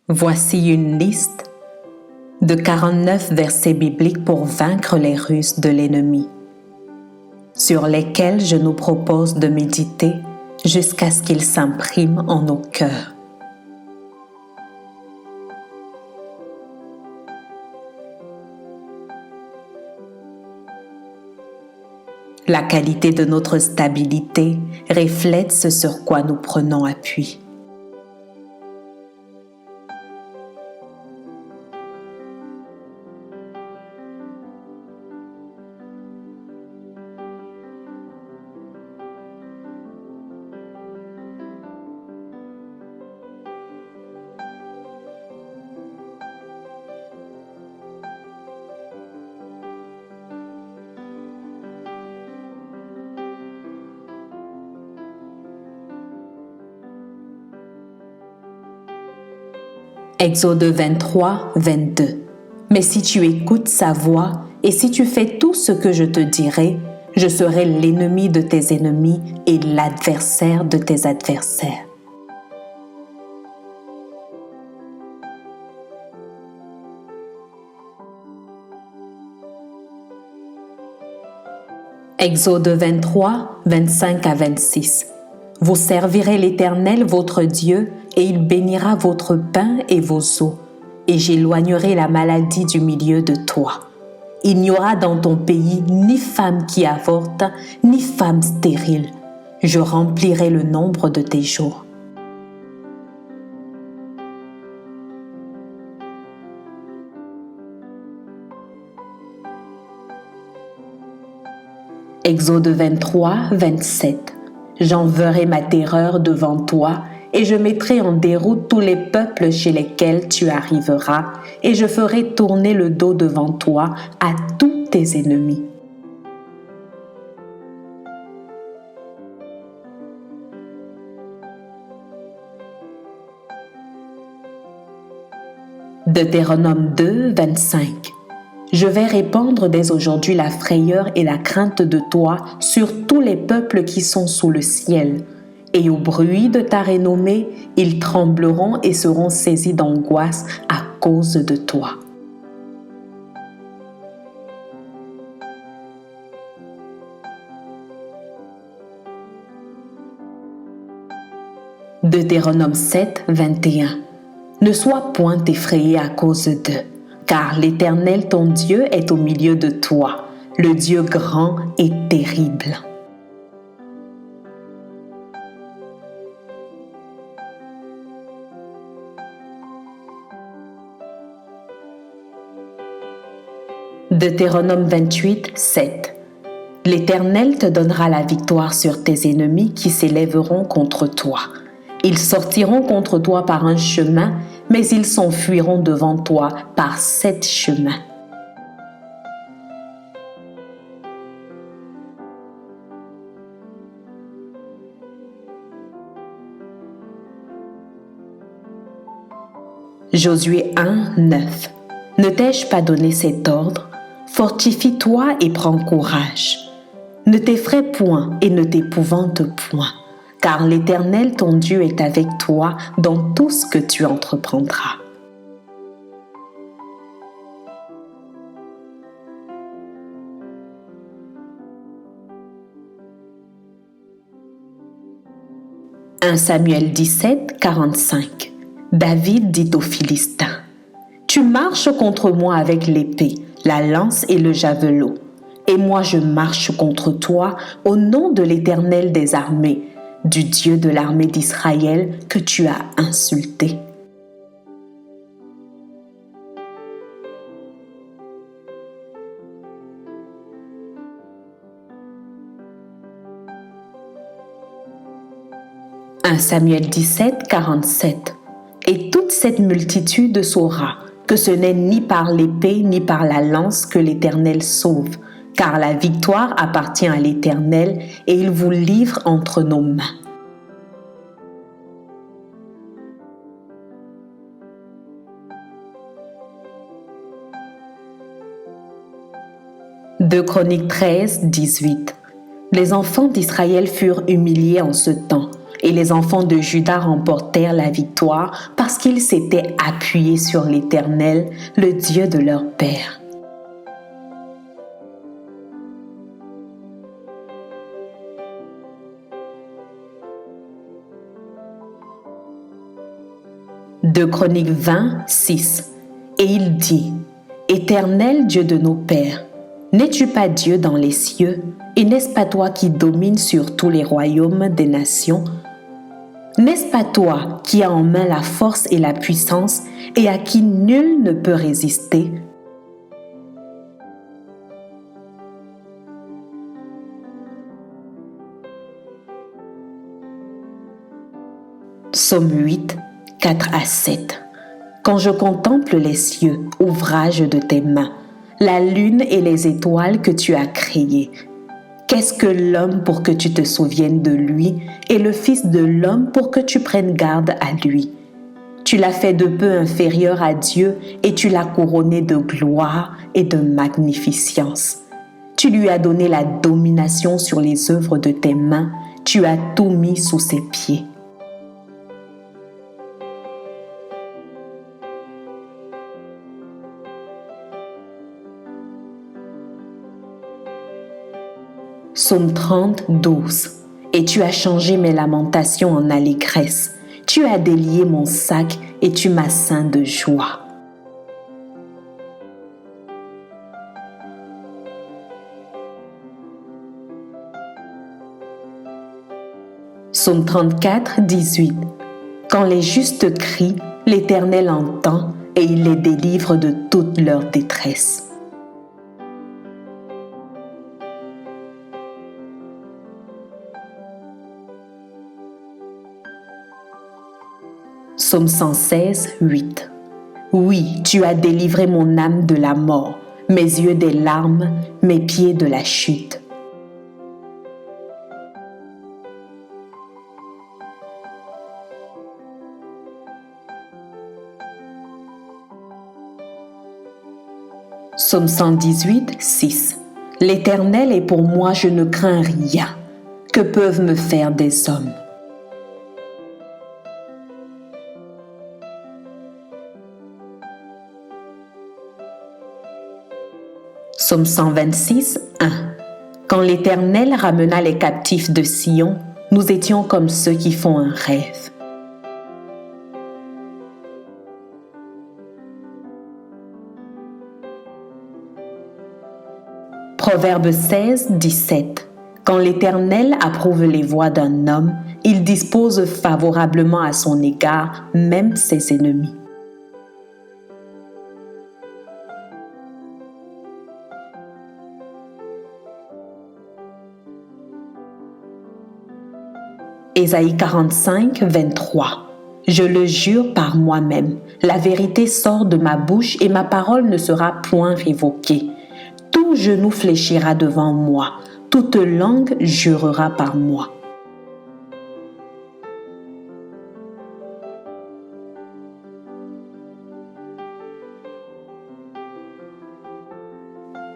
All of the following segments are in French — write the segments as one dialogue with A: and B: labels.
A: Voici une liste de 49 versets bibliques pour vaincre les ruses de l'ennemi, sur lesquels je nous propose de méditer jusqu'à ce qu'ils s'impriment en nos cœurs. La qualité de notre stabilité reflète ce sur quoi nous prenons appui. Exode 23, 22. Mais si tu écoutes sa voix et si tu fais tout ce que je te dirai, je serai l'ennemi de tes ennemis et l'adversaire de tes adversaires. Exode 23, 25 à 26. Vous servirez l'Éternel votre Dieu et il bénira votre pain et vos eaux, et j'éloignerai la maladie du milieu de toi. Il n'y aura dans ton pays ni femme qui avorte, ni femme stérile. Je remplirai le nombre de tes jours. Exode 23, 27. J'enverrai ma terreur devant toi et je mettrai en déroute tous les peuples chez lesquels tu arriveras et je ferai tourner le dos devant toi à tous tes ennemis. Deutéronome 2, 25. Je vais répandre dès aujourd'hui la frayeur et la crainte de toi sur tous les peuples qui sont sous le ciel. Et au bruit de ta renommée, ils trembleront et seront saisis d'angoisse à cause de toi. Deutéronome 7, 21. Ne sois point effrayé à cause d'eux, car l'Éternel ton Dieu est au milieu de toi, le Dieu grand et terrible. Deutéronome 28, 7. L'Éternel te donnera la victoire sur tes ennemis qui s'élèveront contre toi. Ils sortiront contre toi par un chemin, mais ils s'enfuiront devant toi par 7 chemins. Josué 1, 9. Ne t'ai-je pas donné cet ordre? Fortifie-toi et prends courage. Ne t'effraie point et ne t'épouvante point, car l'Éternel ton Dieu est avec toi dans tout ce que tu entreprendras. « 1 Samuel 17, 45. David dit aux Philistins: Tu marches contre moi avec l'épée, la lance et le javelot, et moi je marche contre toi au nom de l'Éternel des armées, du Dieu de l'armée d'Israël que tu as insulté. » « 1 Samuel 17, 47. Et toute cette multitude saura que ce n'est ni par l'épée ni par la lance que l'Éternel sauve, car la victoire appartient à l'Éternel et il vous livre entre nos mains. Deux Chroniques 13, 18. Les enfants d'Israël furent humiliés en ce temps, Et les enfants de Juda remportèrent la victoire parce qu'ils s'étaient appuyés sur l'Éternel, le Dieu de leur père. Deux Chroniques 20, 6. Et il dit, « Éternel Dieu de nos pères, n'es-tu pas Dieu dans les cieux, et n'est-ce pas toi qui domines sur tous les royaumes des nations? N'est-ce pas toi qui as en main la force et la puissance, et à qui nul ne peut résister? » Psaume 8, 4 à 7. Quand je contemple les cieux, ouvrage de tes mains, la lune et les étoiles que tu as créées, qu'est-ce que l'homme pour que tu te souviennes de lui, et le Fils de l'homme pour que tu prennes garde à lui? Tu l'as fait de peu inférieur à Dieu, et tu l'as couronné de gloire et de magnificence. Tu lui as donné la domination sur les œuvres de tes mains, tu as tout mis sous ses pieds. Psaume 30, 12. Et tu as changé mes lamentations en allégresse. Tu as délié mon sac et tu m'as ceint de joie. Psaume 34, 18. Quand les justes crient, l'Éternel entend et il les délivre de toute leur détresse. Psaume 116, 8. Oui, tu as délivré mon âme de la mort, mes yeux des larmes, mes pieds de la chute. Psaume 118, 6. L'Éternel est pour moi, je ne crains rien. Que peuvent me faire des hommes? Psaume 126, 1. Quand l'Éternel ramena les captifs de Sion, nous étions comme ceux qui font un rêve. Proverbe 16, 17. Quand l'Éternel approuve les voies d'un homme, il dispose favorablement à son égard même ses ennemis. Ésaïe 45, 23. Je le jure par moi-même, la vérité sort de ma bouche et ma parole ne sera point révoquée. Tout genou fléchira devant moi, toute langue jurera par moi.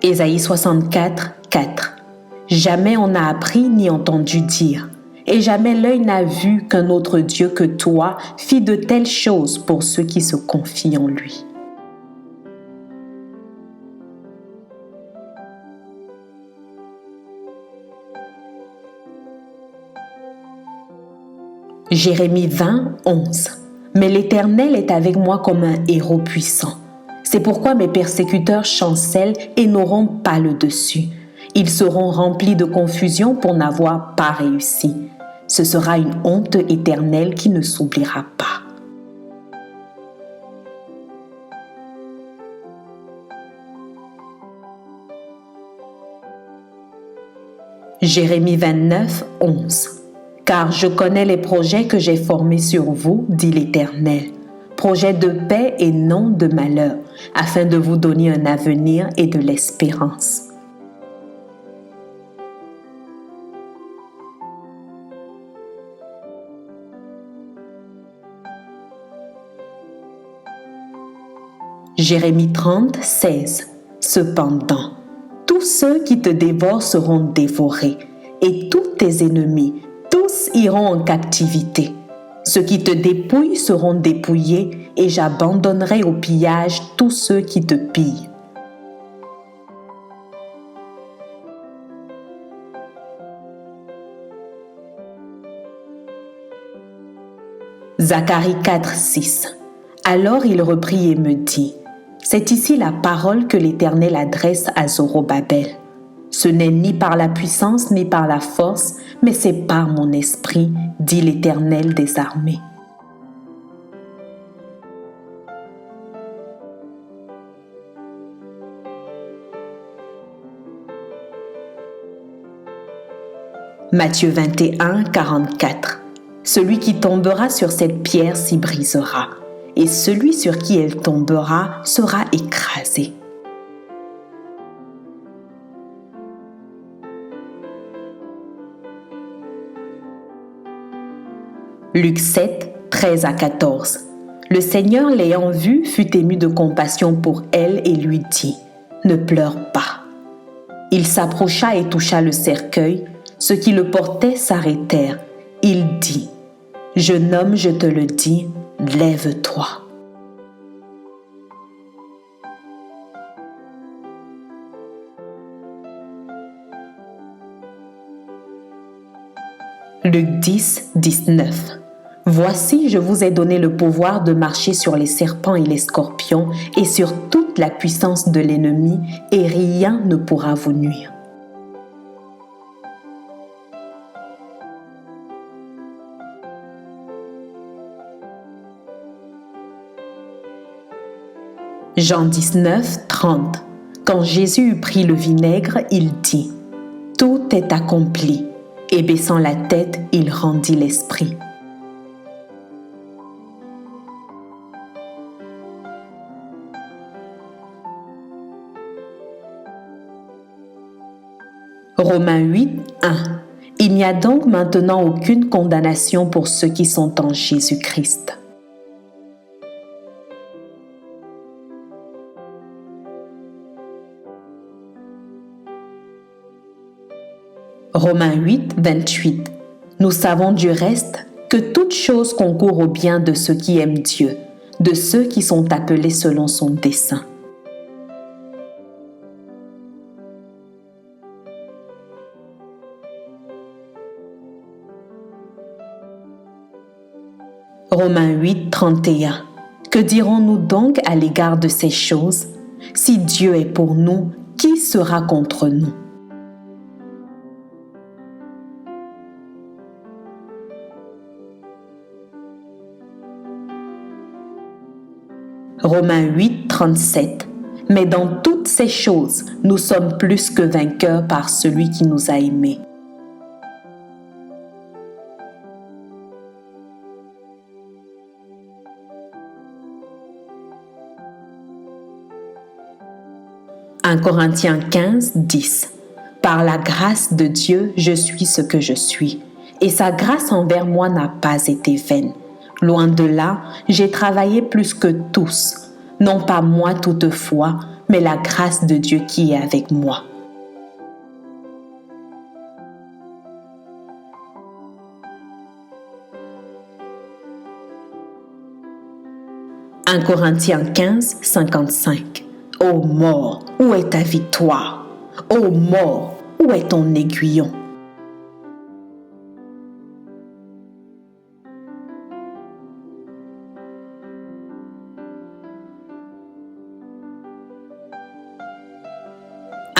A: Ésaïe 64, 4. Jamais on n'a appris ni entendu dire, et jamais l'œil n'a vu qu'un autre Dieu que toi fit de telles choses pour ceux qui se confient en lui. Jérémie 20, 11. Mais l'Éternel est avec moi comme un héros puissant. C'est pourquoi mes persécuteurs chancellent et n'auront pas le dessus. Ils seront remplis de confusion pour n'avoir pas réussi. Ce sera une honte éternelle qui ne s'oubliera pas. Jérémie 29, 11. Car je connais les projets que j'ai formés sur vous, dit l'Éternel, projets de paix et non de malheur, afin de vous donner un avenir et de l'espérance. Jérémie 30, 16. Cependant, tous ceux qui te dévorent seront dévorés, et tous tes ennemis, tous tous iront en captivité. Ceux qui te dépouillent seront dépouillés, et j'abandonnerai au pillage tous ceux qui te pillent. Zacharie 4, 6. Alors il reprit et me dit, « C'est ici la parole que l'Éternel adresse à Zorobabel. Ce n'est ni par la puissance ni par la force, mais c'est par mon esprit, dit l'Éternel des armées. » Matthieu 21, 44. Celui qui tombera sur cette pierre s'y brisera, et celui sur qui elle tombera sera écrasé. Luc 7, 13 à 14. Le Seigneur l'ayant vue fut ému de compassion pour elle et lui dit, « Ne pleure pas. » Il s'approcha et toucha le cercueil. Ceux qui le portaient s'arrêtèrent. Il dit, « Jeune homme, je te le dis, lève-toi. » Luc 10, 19. Voici, je vous ai donné le pouvoir de marcher sur les serpents et les scorpions et sur toute la puissance de l'ennemi, et rien ne pourra vous nuire. Jean 19, 30. Quand Jésus eut pris le vinaigre, il dit, « Tout est accompli. » Et baissant la tête, il rendit l'esprit. Romains 8, 1. Il n'y a donc maintenant aucune condamnation pour ceux qui sont en Jésus-Christ. Romains 8, 28. Nous savons du reste que toute chose concourt au bien de ceux qui aiment Dieu, de ceux qui sont appelés selon son dessein. Romains 8, 31. Que dirons-nous donc à l'égard de ces choses? Si Dieu est pour nous, qui sera contre nous? Romains 8, 37. Mais dans toutes ces choses, nous sommes plus que vainqueurs par celui qui nous a aimés. « 1 Corinthiens 15, 10. Par la grâce de Dieu, je suis ce que je suis, et sa grâce envers moi n'a pas été vaine. Loin de là, j'ai travaillé plus que tous, non pas moi toutefois, mais la grâce de Dieu qui est avec moi. » 1 Corinthiens 15, 55. Ô mort, où est ta victoire? Ô mort, où est ton aiguillon? «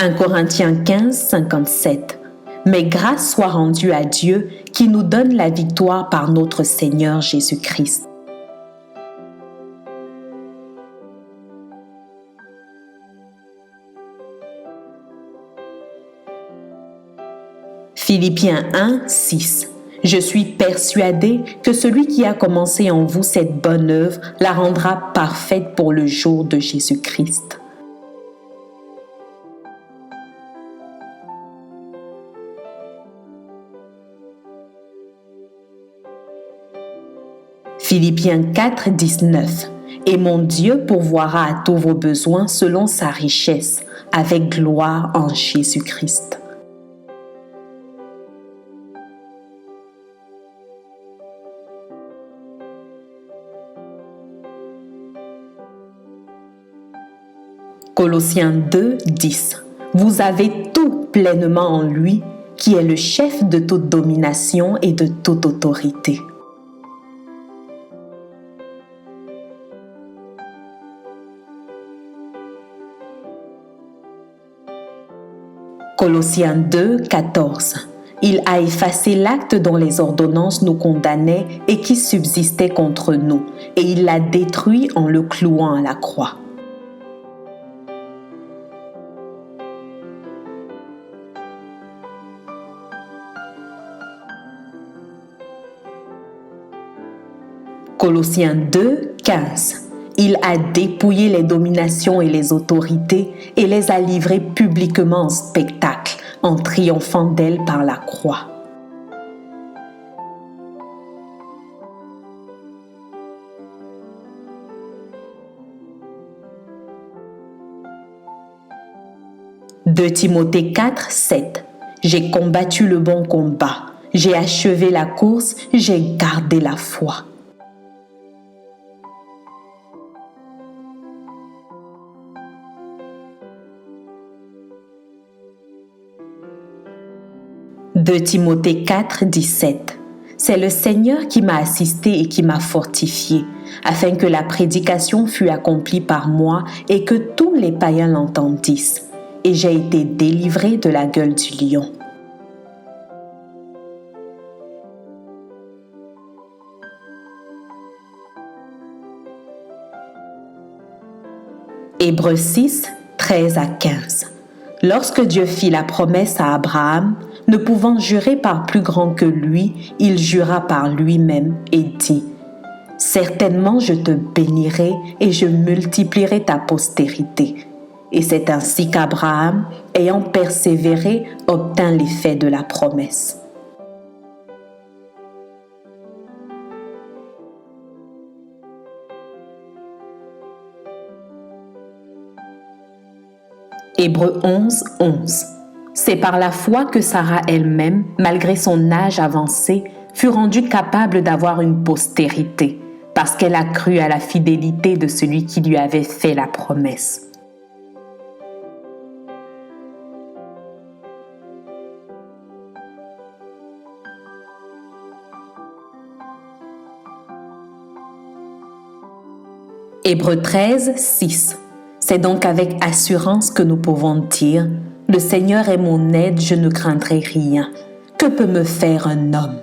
A: 1 Corinthiens 15, 57. Mais grâce soit rendue à Dieu qui nous donne la victoire par notre Seigneur Jésus-Christ. » Philippiens 1, 6. Je suis persuadé que celui qui a commencé en vous cette bonne œuvre la rendra parfaite pour le jour de Jésus-Christ. Philippiens 4, 19. Et mon Dieu pourvoira à tous vos besoins selon sa richesse, avec gloire en Jésus-Christ. Colossiens 2, 10. Vous avez tout pleinement en lui, qui est le chef de toute domination et de toute autorité. Colossiens 2, 14. Il a effacé l'acte dont les ordonnances nous condamnaient et qui subsistait contre nous, et il l'a détruit en le clouant à la croix. Colossiens 2, 15. Il a dépouillé les dominations et les autorités et les a livrées publiquement en spectacle, en triomphant d'elles par la croix. Deux Timothée 4, 7. J'ai combattu le bon combat, j'ai achevé la course, j'ai gardé la foi. Deux Timothée 4, 17. C'est le Seigneur qui m'a assisté et qui m'a fortifié, afin que la prédication fût accomplie par moi et que tous les païens l'entendissent. Et j'ai été délivré de la gueule du lion. Hébreux 6, 13 à 15. Lorsque Dieu fit la promesse à Abraham, ne pouvant jurer par plus grand que lui, il jura par lui-même et dit : « Certainement je te bénirai et je multiplierai ta postérité. » Et c'est ainsi qu'Abraham, ayant persévéré, obtint l'effet de la promesse. Hébreux 11, 11. C'est par la foi que Sarah elle-même, malgré son âge avancé, fut rendue capable d'avoir une postérité, parce qu'elle a cru à la fidélité de celui qui lui avait fait la promesse. Hébreux 13, 6. C'est donc avec assurance que nous pouvons dire : le Seigneur est mon aide, je ne craindrai rien. Que peut me faire un homme ?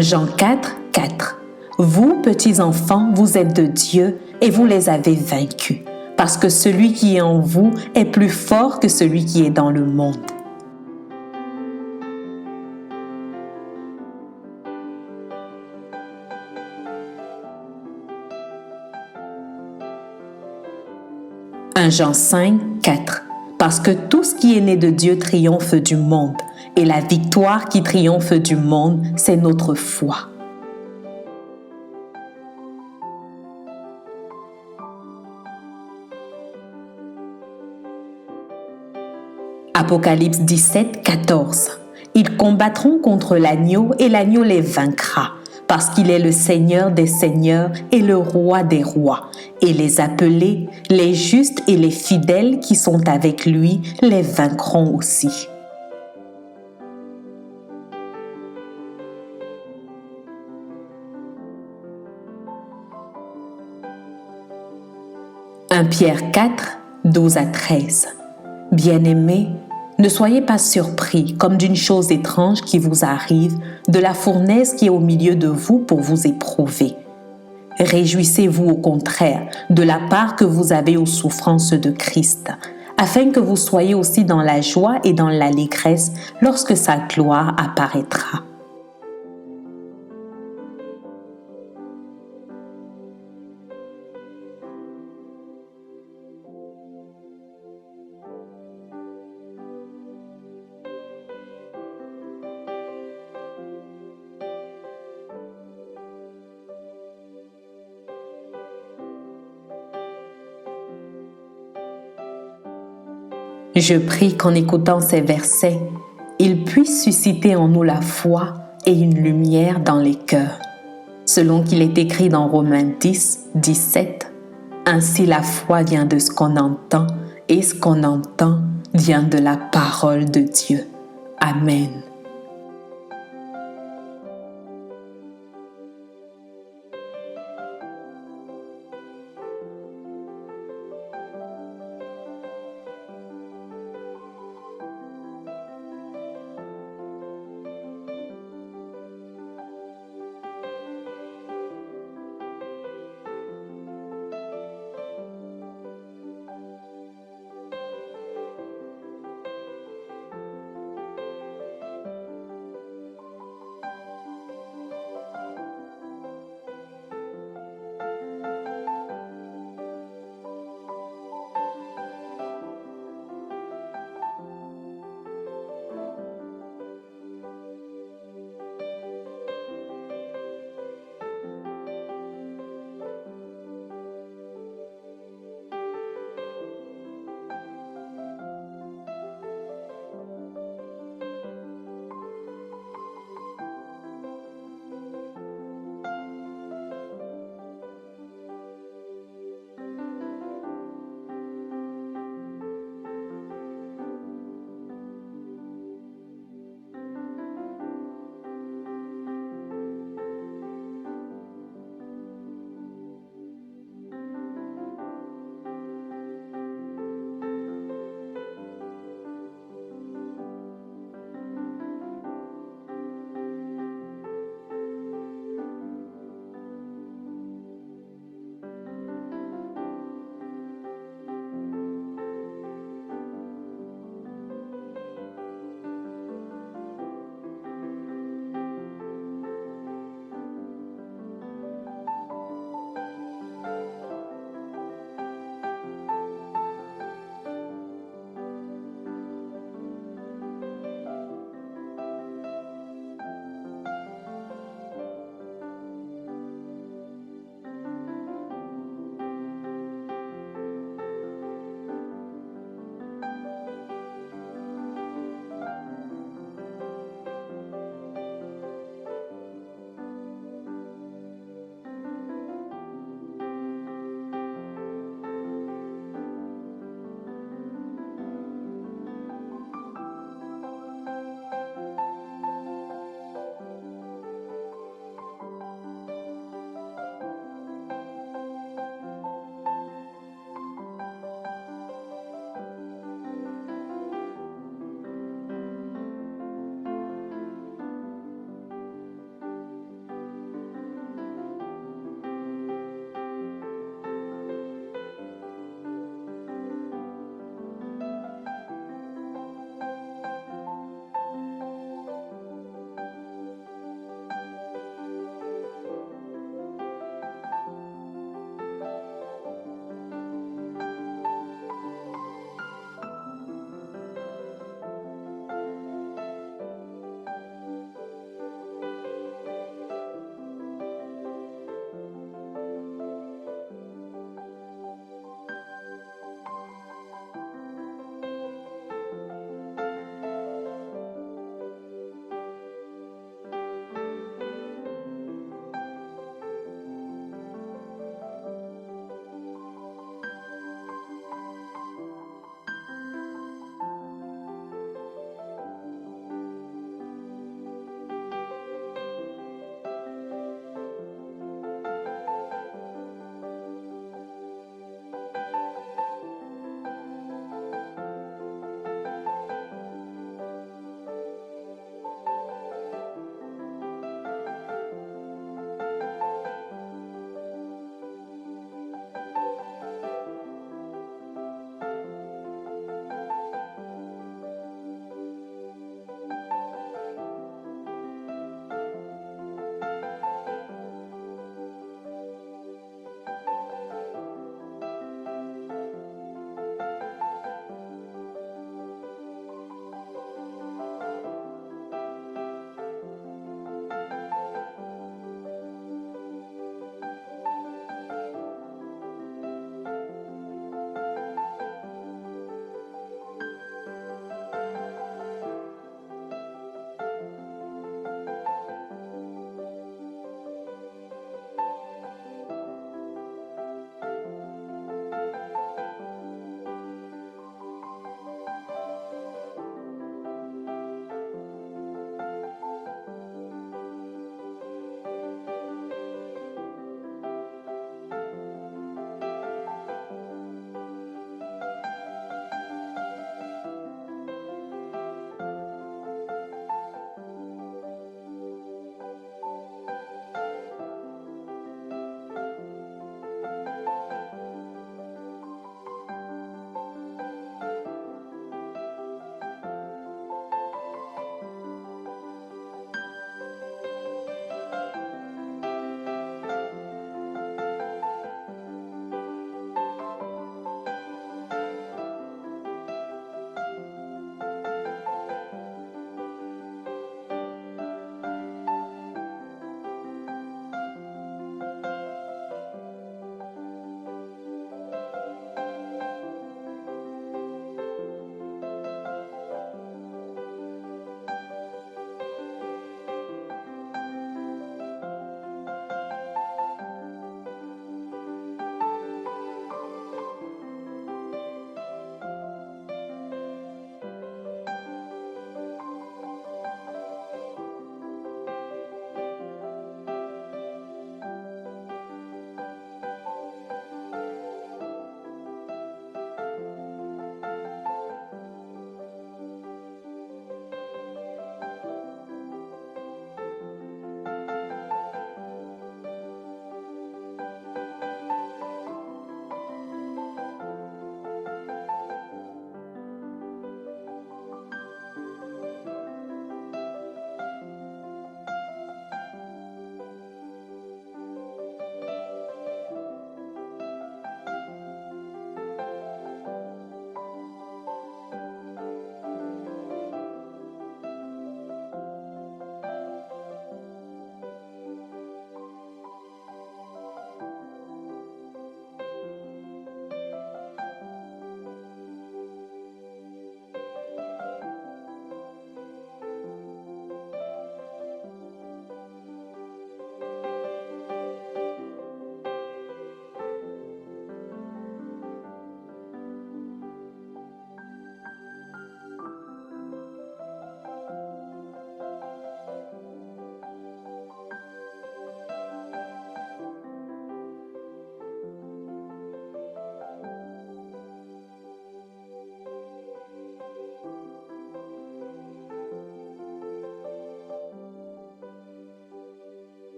A: Jean 4, 4. Vous, petits enfants, vous êtes de Dieu et vous les avez vaincus, parce que celui qui est en vous est plus fort que celui qui est dans le monde. Jean 5, 4. Parce que tout ce qui est né de Dieu triomphe du monde, et la victoire qui triomphe du monde, c'est notre foi. Apocalypse 17, 14. Ils combattront contre l'agneau et l'agneau les vaincra, parce qu'il est le Seigneur des seigneurs et le Roi des rois. Et les appelés, les justes et les fidèles qui sont avec lui, les vaincront aussi. Pierre 4, 12 à 13. Bien-aimés, ne soyez pas surpris comme d'une chose étrange qui vous arrive, de la fournaise qui est au milieu de vous pour vous éprouver. Réjouissez-vous au contraire de la part que vous avez aux souffrances de Christ, afin que vous soyez aussi dans la joie et dans l'allégresse lorsque sa gloire apparaîtra. Je prie qu'en écoutant ces versets, il puisse susciter en nous la foi et une lumière dans les cœurs. Selon qu'il est écrit dans Romains 10, 17, « Ainsi la foi vient de ce qu'on entend, et ce qu'on entend vient de la parole de Dieu. » Amen.